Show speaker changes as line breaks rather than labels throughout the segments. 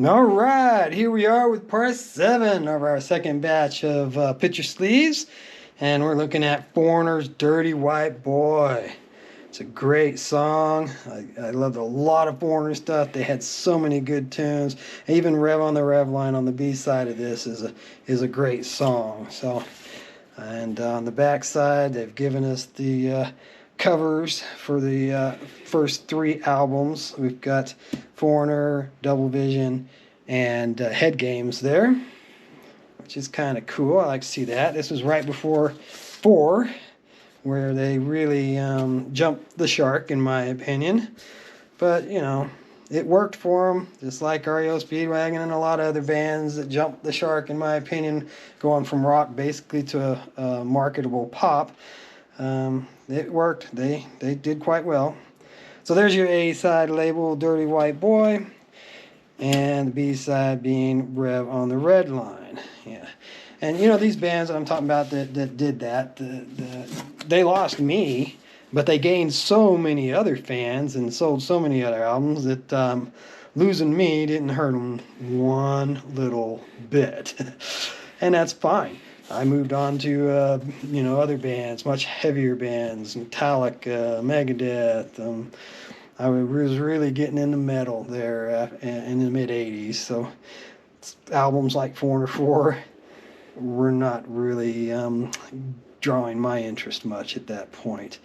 All right, here we are with part 7 of our second batch of picture sleeves, and we're looking at Foreigner's Dirty White Boy. It's a great song. I loved a lot of Foreigner stuff. They had so many good tunes. Even Rev on the Rev line on the B side of this is a great song. So, and on the back side, they've given us the covers for the first 3 albums. We've got Foreigner, Double Vision, and Head Games there, which is kind of cool. I like to see that. This was right before 4, where they really jumped the shark, in my opinion. But, you know, it worked for them, just like REO Speedwagon and a lot of other bands that jumped the shark, in my opinion, going from rock basically to a marketable pop. It worked. They did quite well. So there's your A side label, Dirty White Boy, and the B side being Rev on the Red line. Yeah, and you know these bands that I'm talking about that did that, they lost me, but they gained so many other fans and sold so many other albums that losing me didn't hurt them one little bit, and that's fine. I moved on to other bands, much heavier bands, Metallica, Megadeth. I was really getting into metal there in the mid '80s. So albums like Foreigner 4 were not really drawing my interest much at that point.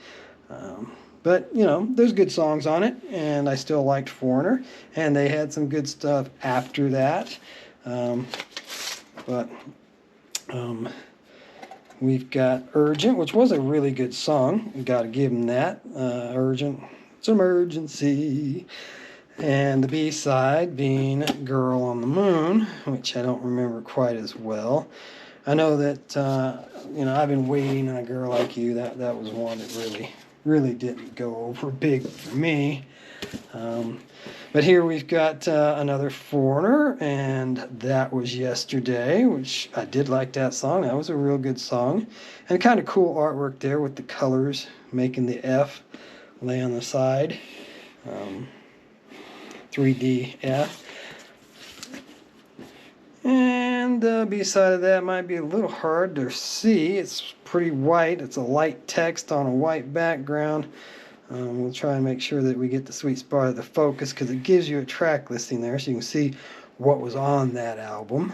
But you know, there's good songs on it, and I still liked Foreigner, and they had some good stuff after that. But we've got Urgent, which was a really good song. We got to give them that. Urgent, it's emergency. And the B side being Girl on the Moon, which I don't remember quite as well. I know that I've been waiting on a Girl Like You. That was one that really didn't go over big for me. But here we've got another Foreigner, and That Was Yesterday, which I did like that song. That was a real good song. And kind of cool artwork there with the colors making the F lay on the side. 3D F. And the B side of that might be a little hard to see. It's pretty white. It's a light text on a white background. We'll try and make sure that we get the sweet spot of the focus, because it gives you a track listing there so you can see what was on that album.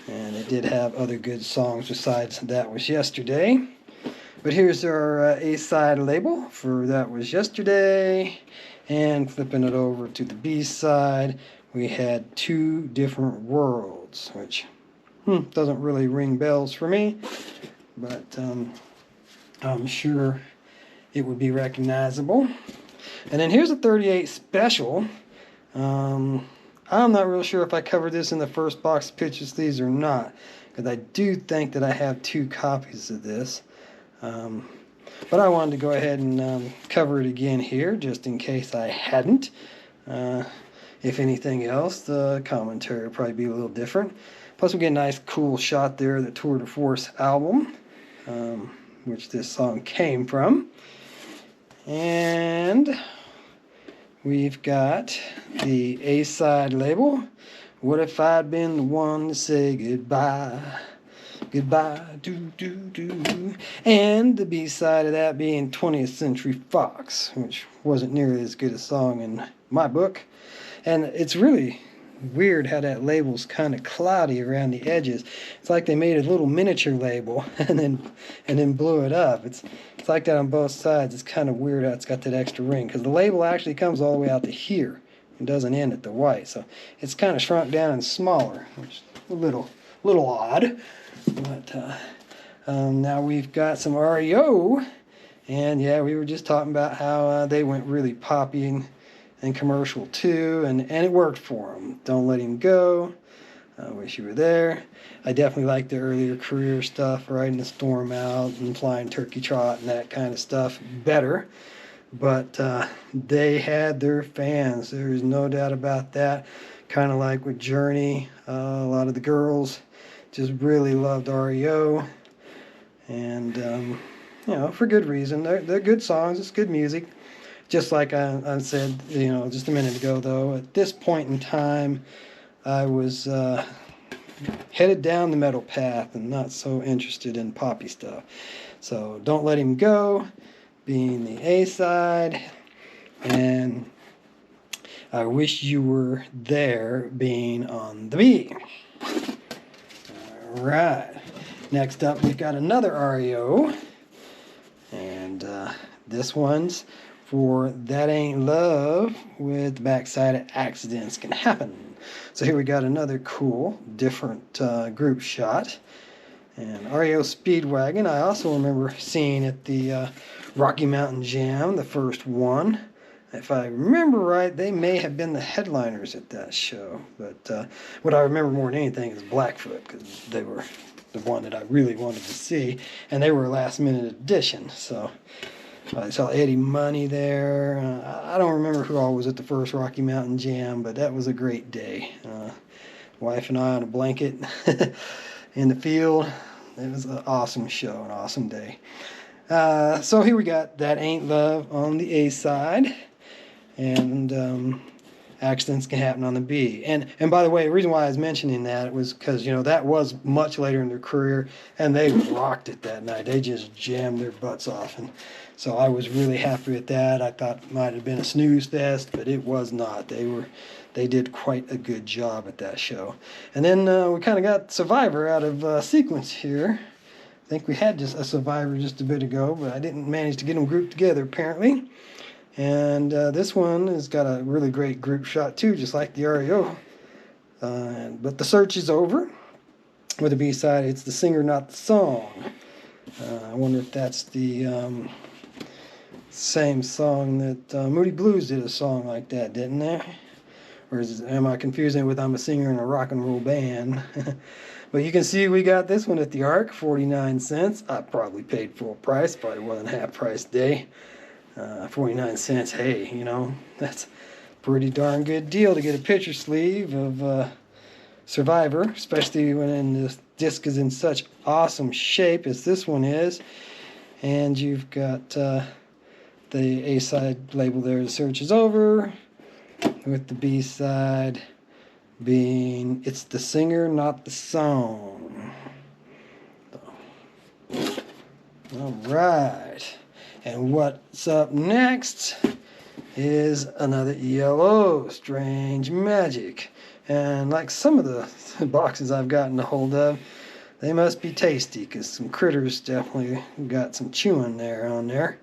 And it did have other good songs besides That Was Yesterday. But here's our A-side label for That Was Yesterday. And flipping it over to the B side, we had Two Different Worlds, which doesn't really ring bells for me, but I'm sure it would be recognizable. And then here's a 38 special. I'm not real sure if I covered this in the first box of picture sleeves or not, because I do think that I have 2 copies of this. But I wanted to go ahead and cover it again here, just in case I hadn't. If anything else, the commentary will probably be a little different. Plus, we get a nice, cool shot there of the Tour de Force album, which this song came from. And we've got the A-side label, What If I'd Been the One to Say Goodbye? Goodbye, do. And the B-side of that being 20th Century Fox, which wasn't nearly as good a song in my book. And it's really weird how that label's kind of cloudy around the edges. It's like they made a little miniature label and then blew it up. It's like that on both sides. It's kind of weird how it's got that extra ring, because the label actually comes all the way out to here. It doesn't end at the white, so it's kind of shrunk down and smaller, which is a little odd. But now we've got some REO, and yeah, we were just talking about how they went really poppy and commercial too, and it worked for them. Don't Let Him Go, I Wish You Were There. I definitely like the earlier career stuff, Riding the Storm Out and Flying Turkey Trot and that kind of stuff better. But they had their fans. There's no doubt about that. Kind of like with Journey, a lot of the girls just really loved REO, and for good reason. They're good songs. It's good music. Just like I said, just a minute ago, though, at this point in time, I was headed down the metal path and not so interested in poppy stuff. So Don't Let Him Go being the A side, and I Wish You Were There being on the B. Alright, next up we've got another REO, and this one's for That Ain't Love with the backside of Accidents Can Happen. So here we got another cool, different group shot. And REO Speedwagon, I also remember seeing at the Rocky Mountain Jam, the first one. If I remember right, they may have been the headliners at that show. But what I remember more than anything is Blackfoot, because they were the one that I really wanted to see. And they were a last-minute addition. So I saw Eddie Money there. I don't remember who all was at the first Rocky Mountain Jam, but that was a great day. Wife and I on a blanket in the field. It was an awesome show, an awesome day. So here we got That Ain't Love on the A side, and Accidents Can Happen on the B. And by the way, the reason why I was mentioning that was because, you know, that was much later in their career, and they rocked it that night. They just jammed their butts off, and so I was really happy with that. I thought it might have been a snooze fest, but it was not. They did quite a good job at that show. And then we kind of got Survivor out of sequence here. I think we had just a Survivor just a bit ago, but I didn't manage to get them grouped together apparently. And this one has got a really great group shot too, just like the REO. But the search is over. With the B-side, it's The Singer, Not the Song. I wonder if that's the same song that Moody Blues did a song like that, didn't they? Or am I confusing it with I'm a Singer in a Rock and Roll Band? But you can see we got this one at the Ark, 49 cents. I probably paid full price, probably wasn't half price day. 49 cents, hey, you know, that's a pretty darn good deal to get a picture sleeve of Survivor, especially when this disc is in such awesome shape as this one is. And you've got the A-side label there, The Search is Over, with the B-side being It's the Singer, Not the Song. Alright, and what's up next is another ELO, Strange Magic. And like some of the boxes I've gotten a hold of, they must be tasty, because some critters definitely got some chewing there on there.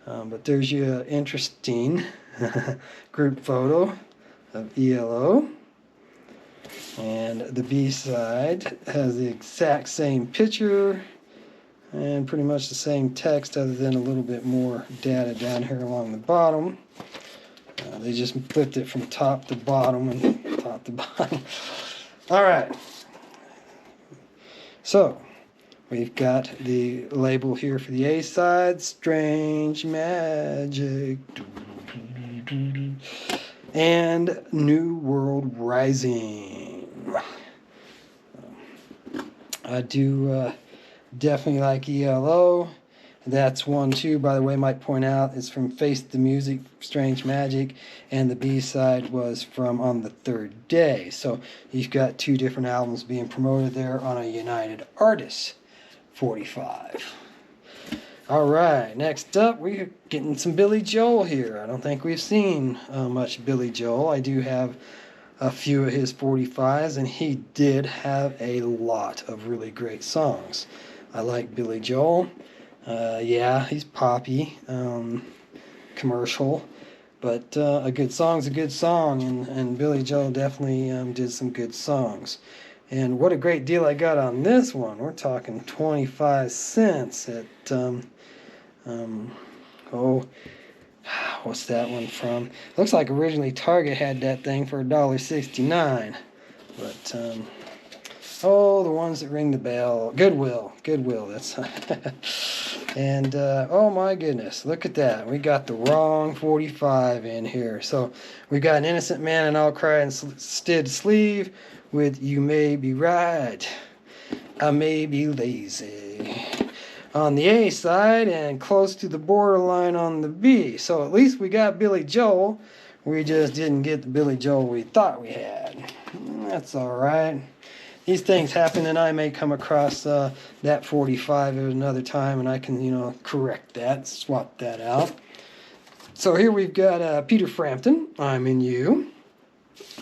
But there's your interesting group photo of ELO. And the B-side has the exact same picture and pretty much the same text, other than a little bit more data down here along the bottom. They just flipped it from top to bottom and top to bottom. All right. So we've got the label here for the A side, Strange Magic, and New World Rising. I do definitely like ELO. That's one too, by the way, might point out, is from Face the Music, Strange Magic, and the B-side was from On the Third Day. So you've got two different albums being promoted there on a United Artists 45. All right, next up, we're getting some Billy Joel here. I don't think we've seen much Billy Joel. I do have a few of his 45s, and he did have a lot of really great songs. I like Billy Joel. Yeah, he's poppy, commercial, but a good song's a good song, and Billy Joel definitely did some good songs. And what a great deal I got on this one. We're talking 25 cents at, what's that one from? Looks like originally Target had that thing for $1.69, but the ones that ring the bell. Goodwill, that's and oh my goodness, look at that, we got the wrong 45 in here. So we got An Innocent Man and I'll Cry Instead sleeve with You May Be Right, I May Be Lazy on the A side, and Close to the Borderline on the B. So at least we got Billy Joel. We just didn't get the Billy Joel we thought we had. That's all right. These things happen, and I may come across that 45 at another time, and I can, correct that, swap that out. So here we've got Peter Frampton, I'm in You.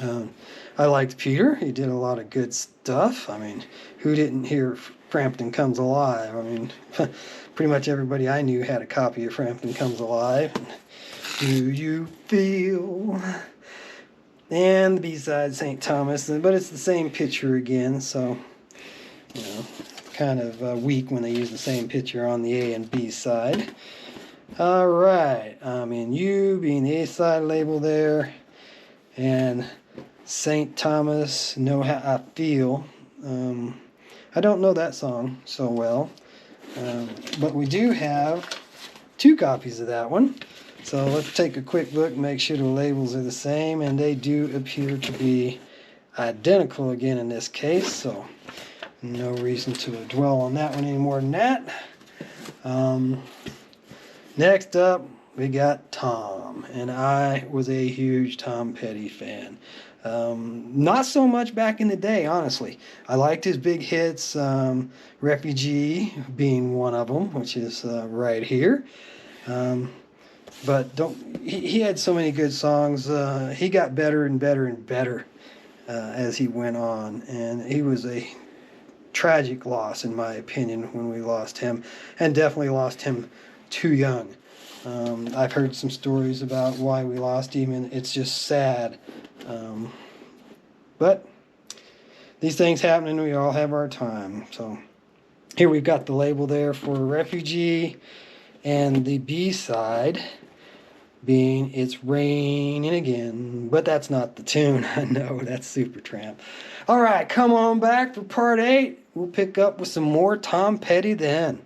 I liked Peter. He did a lot of good stuff. I mean, who didn't hear Frampton Comes Alive? I mean, pretty much everybody I knew had a copy of Frampton Comes Alive. Do you feel... And the B-side, St. Thomas, but it's the same picture again, so, kind of weak when they use the same picture on the A and B side. All right, I'm in You being the A side label there, and St. Thomas, Know How I Feel. I don't know that song so well, but we do have 2 copies of that one. So let's take a quick look, make sure the labels are the same, and they do appear to be identical again in this case, so no reason to dwell on that one any more than that. Next up, we got Tom, and I was a huge Tom Petty fan. Not so much back in the day, honestly. I liked his big hits, Refugee being one of them, which is right here. But he had so many good songs. He got better and better and better as he went on, and he was a tragic loss in my opinion when we lost him, and definitely lost him too young. I've heard some stories about why we lost him, and it's just sad. But these things happen, and we all have our time. So here we've got the label there for Refugee, and the B side being It's Raining Again, but that's not the tune. I know, that's Supertramp. All right, come on back for part 8. We'll pick up with some more Tom Petty then.